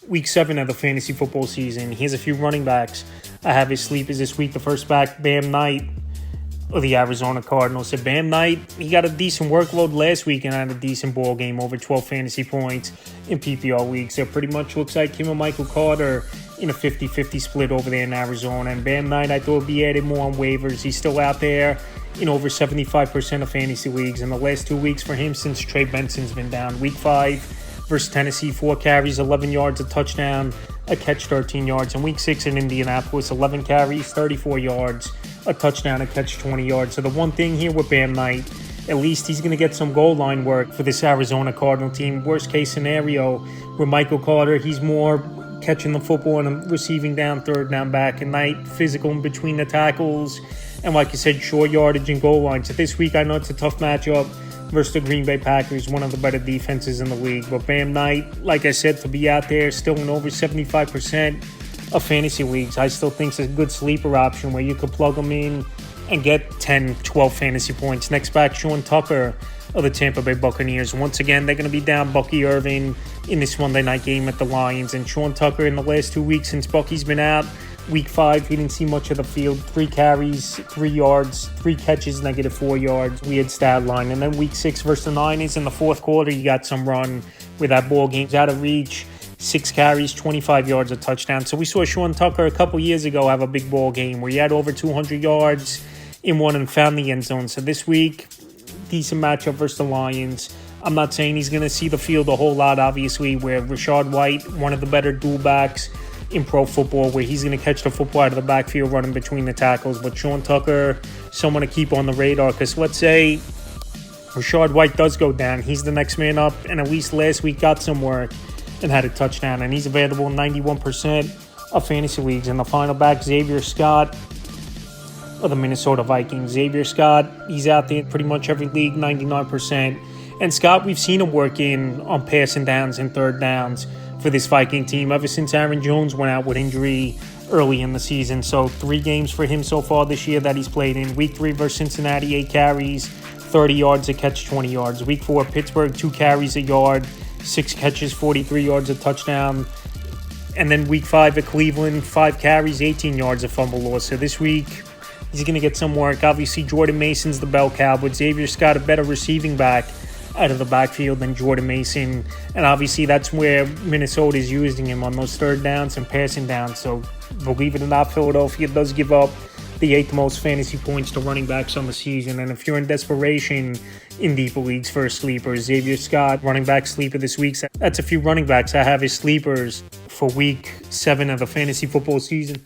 week 7 of the fantasy football season. Here's a few running backs I have his sleepers this week. The first back, Bam Knight of the Arizona Cardinals. So Bam Knight, he got a decent workload last week and had a decent ball game, over 12 fantasy points in PPR leagues. So pretty much looks like him and Michael Carter in a 50-50 split over there in Arizona. And Bam Knight, I thought would be added more on waivers. He's still out there in over 75% of fantasy leagues. In the last 2 weeks for him since Trey Benson's been down. Week 5 versus Tennessee, 4 carries, 11 yards, a touchdown, a catch, 13 yards. In week 6 in Indianapolis, 11 carries, 34 yards, a touchdown, a catch, 20 yards. So the one thing here with Bam Knight, at least he's going to get some goal line work for this Arizona Cardinal team. Worst case scenario, with Michael Carter, he's more catching the football and receiving down, third down back. And Knight, physical in between the tackles. And like you said, short yardage and goal line. So this week, I know it's a tough matchup versus the Green Bay Packers, one of the better defenses in the league. But Bam Knight, like I said, to be out there still in over 75% of fantasy leagues, I still think it's a good sleeper option where you could plug him in and get 10, 12 fantasy points. Next back, Sean Tucker of the Tampa Bay Buccaneers. Once again, they're going to be down Bucky Irving in this Monday night game at the Lions. And Sean Tucker, in the last 2 weeks since Bucky's been out, week 5, he didn't see much of the field. 3 carries, 3 yards, 3 catches, -4 yards. Weird stat line. And then week 6 versus the Niners in the fourth quarter, you got some run with that ball game's out of reach. 6 carries, 25 yards, a touchdown. So we saw Sean Tucker a couple years ago have a big ball game where he had over 200 yards in one and found the end zone. So this week, decent matchup versus the Lions. I'm not saying he's going to see the field a whole lot, obviously, where Rachaad White, one of the better dual backs in pro football, where he's going to catch the football out of the backfield running between the tackles. But Sean Tucker, someone to keep on the radar, because let's say Rachaad White does go down, he's the next man up, and at least last week got some work and had a touchdown, and he's available in 91% of fantasy leagues. And the final back, Xavier Scott of the Minnesota Vikings. Xavier Scott, he's out there in pretty much every league, 99%. And Scott, we've seen him work in on passing downs and third downs for this Viking team ever since Aaron Jones went out with injury early in the season. So 3 games for him so far this year that he's played in. Week 3 versus Cincinnati, 8 carries, 30 yards, a catch, 20 yards. Week 4, Pittsburgh, 2 carries, a yard, 6 catches, 43 yards, a touchdown. And then week 5 at Cleveland, 5 carries, 18 yards, a fumble loss. So this week, he's going to get some work. Obviously, Jordan Mason's the bell cow, but Xavier Scott, a better receiving back out of the backfield than Jordan Mason. And obviously, that's where Minnesota is using him on those third downs and passing downs. So believe it or not, Philadelphia does give up the 8th most fantasy points to running backs on the season. And if you're in desperation in deeper leagues for a sleeper, Xavier Scott, running back sleeper this week. That's a few running backs I have as sleepers for week 7 of the fantasy football season.